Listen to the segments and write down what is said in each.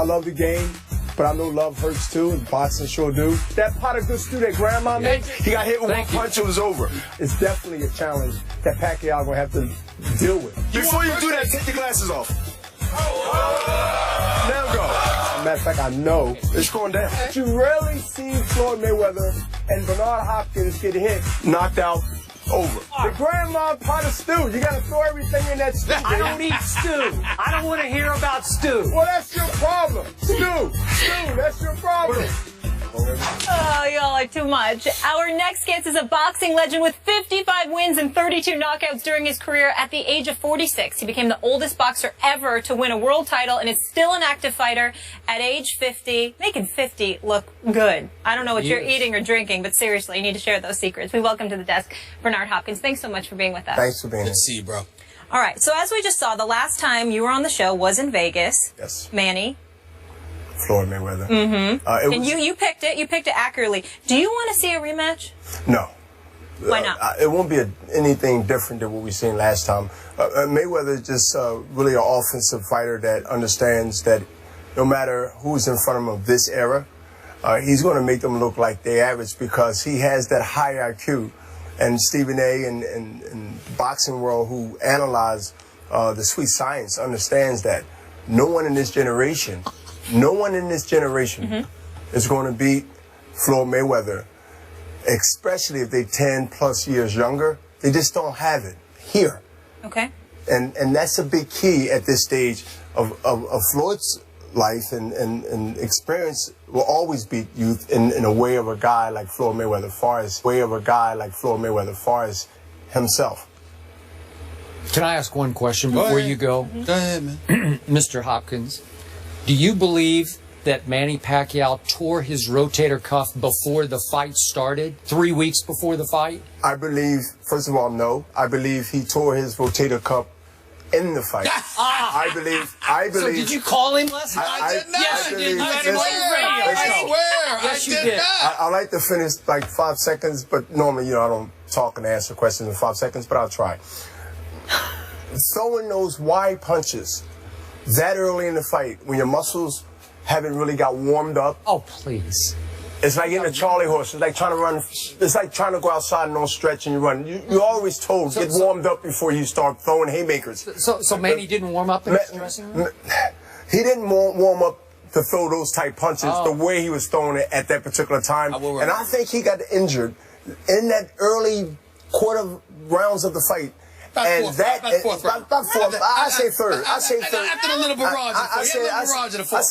I love the game, but I know love hurts too, and boxing sure do. That pot of good stew that Grandma made, he got hit with one punch, it was over. It's definitely a challenge that Pacquiao gonna have to deal with. Before you do that, take your glasses off. Now go. Matter of fact, I know it's going down. But you rarely see Floyd Mayweather and Bernard Hopkins get hit, knocked out, over. The grandma pot of stew. You gotta throw everything in that stew. I don't eat stew. I don't want to hear about stew. Well, that's your problem. Stew. That's your problem. Oh, y'all are too much. Our next guest is a boxing legend with 55 wins and 32 knockouts during his career. At the age of 46, he became the oldest boxer ever to win a world title and is still an active fighter at age 50, making 50 look good. I don't know what you're eating or drinking, but seriously, you need to share those secrets. We welcome to the desk Bernard Hopkins. Thanks so much for being with us. Thanks for being here. Good to see you, bro. All right, so as we just saw, the last time you were on the show was in Vegas. Yes. Manny. Floyd Mayweather. Mm-hmm. And you picked it. You picked it accurately. Do you want to see a rematch? No. Why not? It won't be anything different than what we seen last time. Mayweather is just really an offensive fighter that understands that no matter who's in front of him of this era, he's going to make them look like they average because he has that high IQ. And Stephen A. and the boxing world who analyze the sweet science understands that no one in this generation is going to beat Floyd Mayweather, especially if they're 10 plus years younger. They just don't have it here. Okay. And that's a big key at this stage of Floyd's life and experience will always beat youth in a way of a guy like Floyd Mayweather, far as himself. Can I ask one question before you go? Go ahead, man. Mr. Hopkins, do you believe that Manny Pacquiao tore his rotator cuff before the fight started, 3 weeks before the fight? I believe, first of all, no. I believe he tore his rotator cuff in the fight. I believe. So did you call him last night? I did not. Yes, you did. You had him on I radio. swear. Yes, you I did. I like to finish like 5 seconds, but normally, I don't talk and answer questions in 5 seconds, but I'll try. Throwing those wide punches that early in the fight, when your muscles haven't really got warmed up. Oh, please. It's like getting a Charlie horse. It's like trying to run. It's like trying to go outside and don't stretch and you run. You're always told, get warmed up before you start throwing haymakers. So Manny didn't warm up in his dressing room? He didn't warm up to throw those type punches the way he was throwing it at that particular time. And I think he got injured in that early quarter rounds of the fight. About fourth. I say third. After the little barrage. I say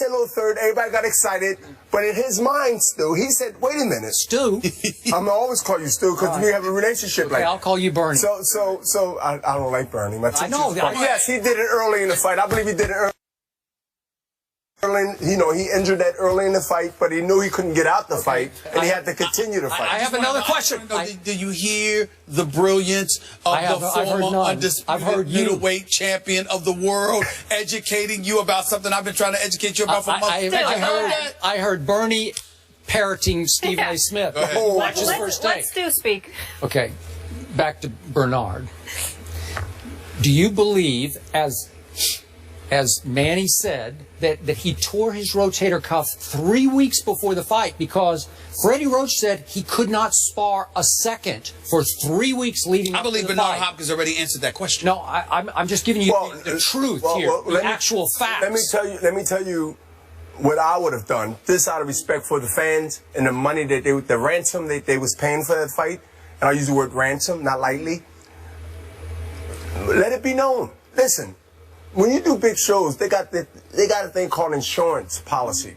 a little third. Everybody got excited. But in his mind, Stu, he said, wait a minute. Stu? I'm going to always call you Stu because we have a relationship Okay, I'll call you Bernie. So I don't like Bernie. I know. Yes, he did it early in the fight. I believe he did it early. He injured that early in the fight, but he knew he couldn't get out the fight, and he had to continue the fight. I have another question. Do you hear the brilliance of the former undisputed middleweight champion of the world educating you about something I've been trying to educate you about for months? I heard Bernie parroting Stephen A. Smith. Watch his first take. Let Stu speak. Okay, back to Bernard. Do you believe, as Manny said, that he tore his rotator cuff 3 weeks before the fight because Freddie Roach said he could not spar a second for 3 weeks leading up to the fight? I believe Bernard Hopkins already answered that question. No, I'm just giving you the truth here, the actual facts. Let me tell you what I would have done. This out of respect for the fans and the money that the ransom that they was paying for that fight. And I use the word ransom, not lightly. Let it be known. Listen. When you do big shows, they got a thing called insurance policy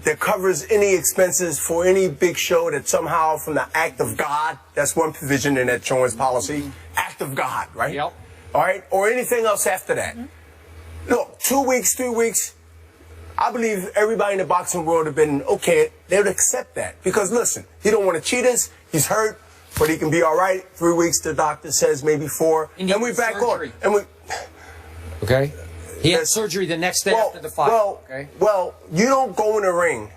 that covers any expenses for any big show that somehow from the act of God, that's one provision in that insurance policy, act of God, right? Yep. All right? Or anything else after that. Look, 2 weeks, 3 weeks, I believe everybody in the boxing world have been okay. They would accept that. Because listen, he don't want to cheat us. He's hurt, but he can be all right. 3 weeks, the doctor says, maybe 4. And we back on. And we... Okay. He had surgery the next day after the fight. Well, you don't go in the ring,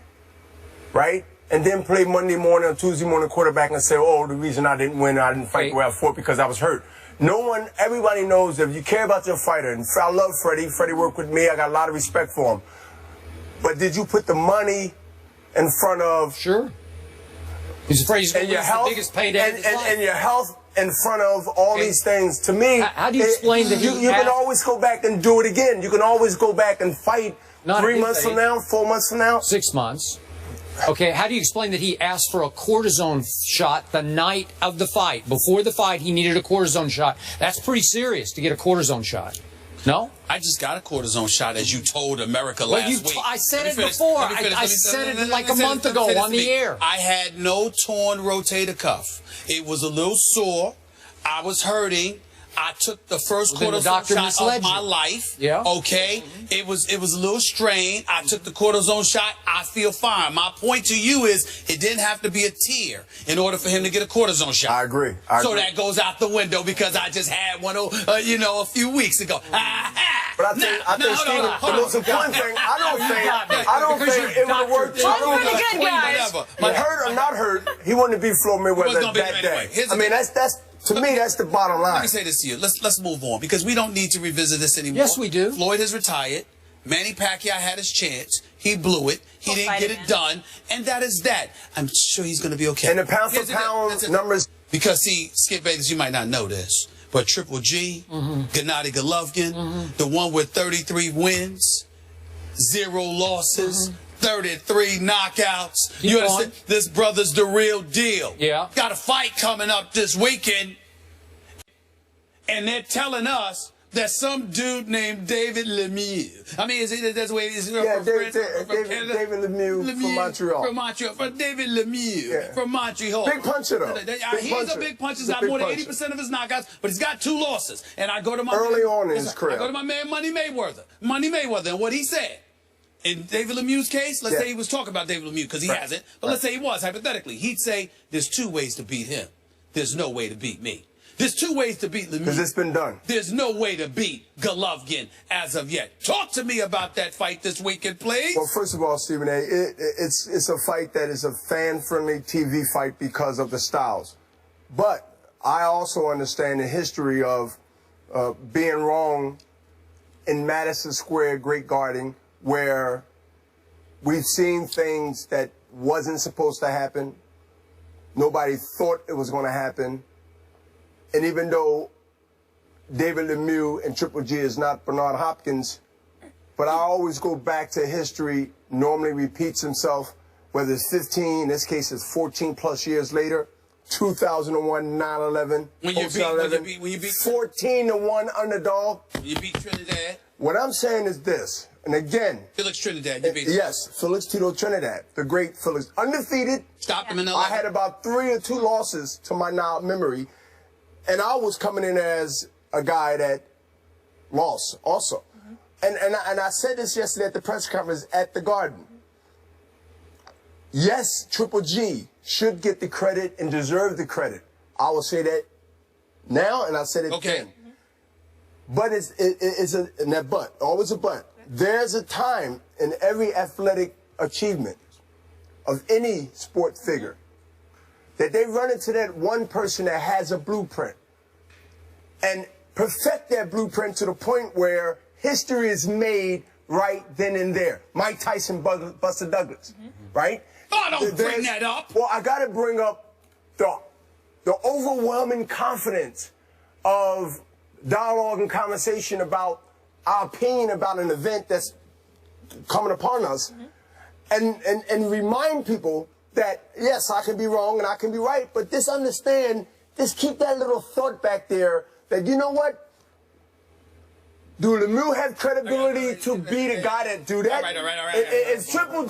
right, and then play Monday morning or Tuesday morning quarterback and say, oh, the reason I didn't win, I didn't fight the way I fought because I was hurt. Everybody knows that if you care about your fighter, and I love Freddie. Freddie worked with me. I got a lot of respect for him. But did you put the money in front of... Sure. He's afraid he's going to lose the biggest payday of his life. And your health in front of all these things. To me... How do you explain that you can always go back and do it again. You can always go back and fight 3 months from now, 4 months from now. 6 months. Okay, how do you explain that he asked for a cortisone shot the night of the fight? Before the fight, he needed a cortisone shot. That's pretty serious to get a cortisone shot. No? I just got a cortisone shot, as you told America last week. I said it before. I said it like a month ago on the air. I had no torn rotator cuff. It was a little sore. I was hurting. I took the first cortisone shot of my life. Yeah. Okay. It was a little strain. I took the cortisone shot. I feel fine. My point to you is it didn't have to be a tear in order for him to get a cortisone shot. I agree. So that goes out the window because I just had one, a few weeks ago. But I think, Stephen, the most important thing, I don't think it would have worked. But hurt or not hurt, he wouldn't be Floyd Mayweather that day. I mean, that's to me, that's the bottom line. Let me say this to you. Let's move on because we don't need to revisit this anymore. Yes, we do. Floyd has retired. Manny Pacquiao had his chance. He blew it. He didn't get it done. And that is that. I'm sure he's going to be okay. And the pound for pound numbers. Because, see, Skip Bayless, you might not know this, but Triple G, Gennady Golovkin, the one with 33 wins, 0 losses, 33 knockouts. You understand? This brother's the real deal. Yeah. Got a fight coming up this weekend. And they're telling us that some dude named David Lemieux. I mean, that's the way it is. Yeah, David Lemieux from Montreal. From Montreal. From David Lemieux from Montreal. Big puncher, though. He's a big puncher. He's got more than 80% of his knockouts, but he's got 2 losses. And I go to my early on in his career. I go to my man Money Mayweather, and what he said. In David Lemieux's case, let's say he was talking about David Lemieux because he hasn't, but let's say he was, hypothetically. He'd say, there's 2 ways to beat him. There's no way to beat me. There's 2 ways to beat Lemieux. Because it's been done. There's no way to beat Golovkin as of yet. Talk to me about that fight this weekend, please. Well, first of all, Stephen A., it's a fight that is a fan-friendly TV fight because of the styles. But I also understand the history of being wrong in Madison Square Great Garden, where we've seen things that wasn't supposed to happen. Nobody thought it was going to happen. And even though David Lemieux and Triple G is not Bernard Hopkins, but I always go back to history, normally repeats himself, whether it's 15, in this case it's 14 plus years later, 2001, 9/11, when you beat 14-1 underdog. You beat Trinidad. What I'm saying is this, and again, Felix Trinidad, you beat yes, Felix Tito Trinidad, the great Felix, undefeated. Stopped him in LA. I had about 3 or 2 losses to my memory, and I was coming in as a guy that lost also. And I said this yesterday at the press conference at the Garden. Yes, Triple G should get the credit and deserve the credit. I will say that now, and I said it then. But always a but. There's a time in every athletic achievement of any sport figure that they run into that one person that has a blueprint and perfect that blueprint to the point where history is made right then and there. Mike Tyson, Buster Douglas, right? Oh, don't bring that up. Well, I got to bring up the overwhelming confidence of dialogue and conversation about our opinion about an event that's coming upon us, and remind people that, yes, I can be wrong and I can be right, but just keep that little thought back there that, you know what? Do Lemieux have credibility to be the guy that do that? All right. Is Triple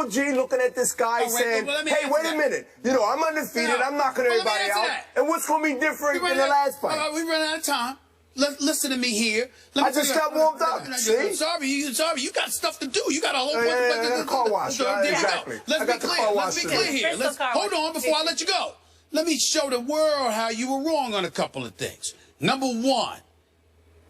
G looking at this guy saying, hey, wait a minute, I'm undefeated, I'm knocking everybody out, and what's going to be different than the last fight? We run out of time. Listen to me here. I just got warmed up. See? I'm sorry. You got stuff to do. You got a whole bunch of car wash. Exactly. Let's be clear here. Hold on before I let you go. Let me show the world how you were wrong on a couple of things. Number 1,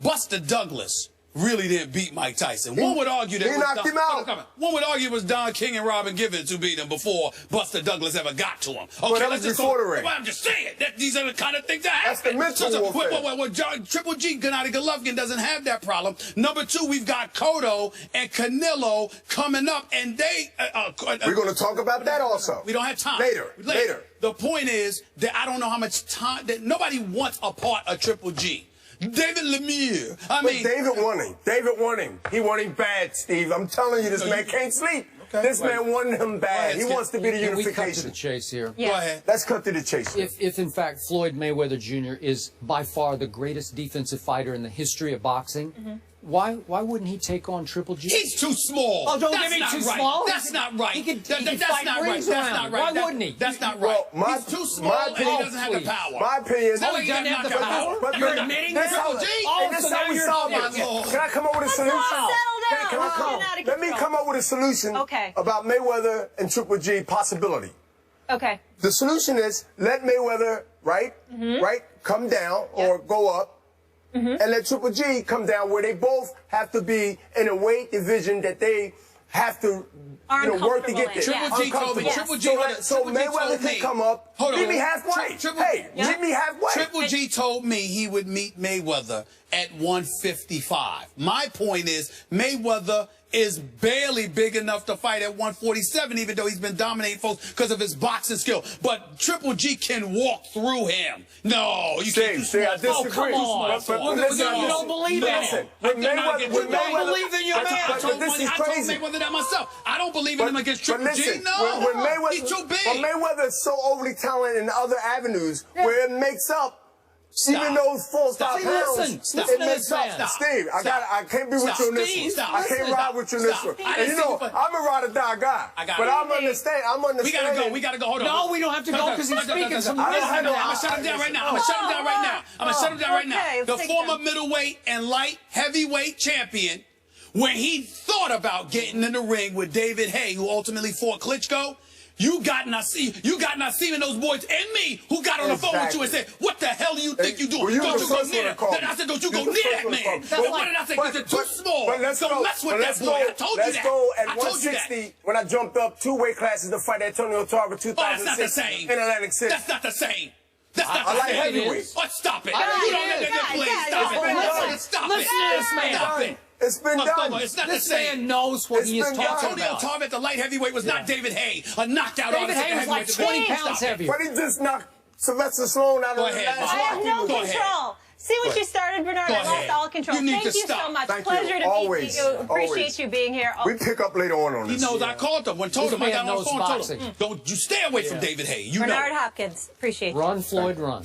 Buster Douglas really didn't beat Mike Tyson. One would argue that he knocked him out. One would argue it was Don King and Robin Givens who beat him before Buster Douglas ever got to him. Okay, that was before the ring. Well, I'm just saying that these are the kind of things that happen. That's the mental warfare. Triple G, Gennady Golovkin doesn't have that problem. Number 2, we've got Cotto and Canelo coming up, and they. We're going to talk about that also. We don't have time. Later. The point is that I don't know how much time that nobody wants a part of Triple G. David Lemieux. David won him. He won him bad, Steve. I'm telling you, this man can't sleep. Okay. This man won him bad. He wants to be the unification. We cut to the chase here. Yeah. Go ahead. Let's cut to the chase. If in fact Floyd Mayweather Jr. is by far the greatest defensive fighter in the history of boxing, why wouldn't he take on Triple G? He's too small. Oh, don't get me too small. That's not right. He could That's fight not right. rings That's around. not right. Why wouldn't he? That's not right. Well, he's too small and he doesn't have the power. My opinion is he doesn't have the power. But you're admitting that's Triple how, G? That's how we solve it. Can I come up with a solution? Can I come? Let me come up with a solution about Mayweather and Triple G possibility. Okay. The solution is let Mayweather, right, come down or go up, and let Triple G come down where they both have to be in a weight division that they have to work to get there. Triple G told me. Triple G so Mayweather can come up. Meet me halfway. Meet me halfway. Triple G told me he would meet Mayweather at 155. My point is Mayweather is barely big enough to fight at 147, even though he's been dominating folks because of his boxing skill. But Triple G can walk through him. No, you can't. I disagree. Oh, come on. You don't believe in him. You don't believe in your man. But this is crazy. I told Mayweather that myself. I don't believe in him against Triple G. No, when Mayweather, he's too big. But Mayweather is so overly talented in other avenues where it makes up. Even those 4-star pounds, it makes up. Steve, I can't be with you on this one. I can't ride with you on this one. And you know, I'm a ride or die guy. But I'm understanding. We gotta go. Hold on. No, we don't have to go because he's speaking some wisdom. I'm gonna shut him down right now. I'm gonna shut him down right now. The former middleweight and light heavyweight champion, when he thought about getting in the ring with David Haye, who ultimately fought Klitschko, you got Nassim and those boys and me who got on the phone with you and said, what the hell do you think you're doing? Don't you go near him. Then I said, don't you go near that man. What did I say? Because you're too small. Don't mess with that boy. I told you that. Let's go at 160 when I jumped up 2 weight classes to fight Antonio Tarver 2006 that's not the same. in Atlantic City. That's not the same. That's not the same. I like heavyweight. Oh, stop it. Stop it. Listen to this man. Stop it. It's been done. It's not this the same. man knows what he is talking Antonio about. Tarver at the light heavyweight was not David Haye. A knockout David Haye was like 20 pounds heavier. But he just knocked Sylvester Stallone out of the last I have no control. See what you started, Bernard? I lost all control. Thank you so much. Pleasure to meet you. Appreciate you being here. We pick up later on this. He knows I called him. When told him I got on the phone, told him, don't you stay away from David Haye. You know. Bernard Hopkins. Appreciate you. Run, Floyd, run.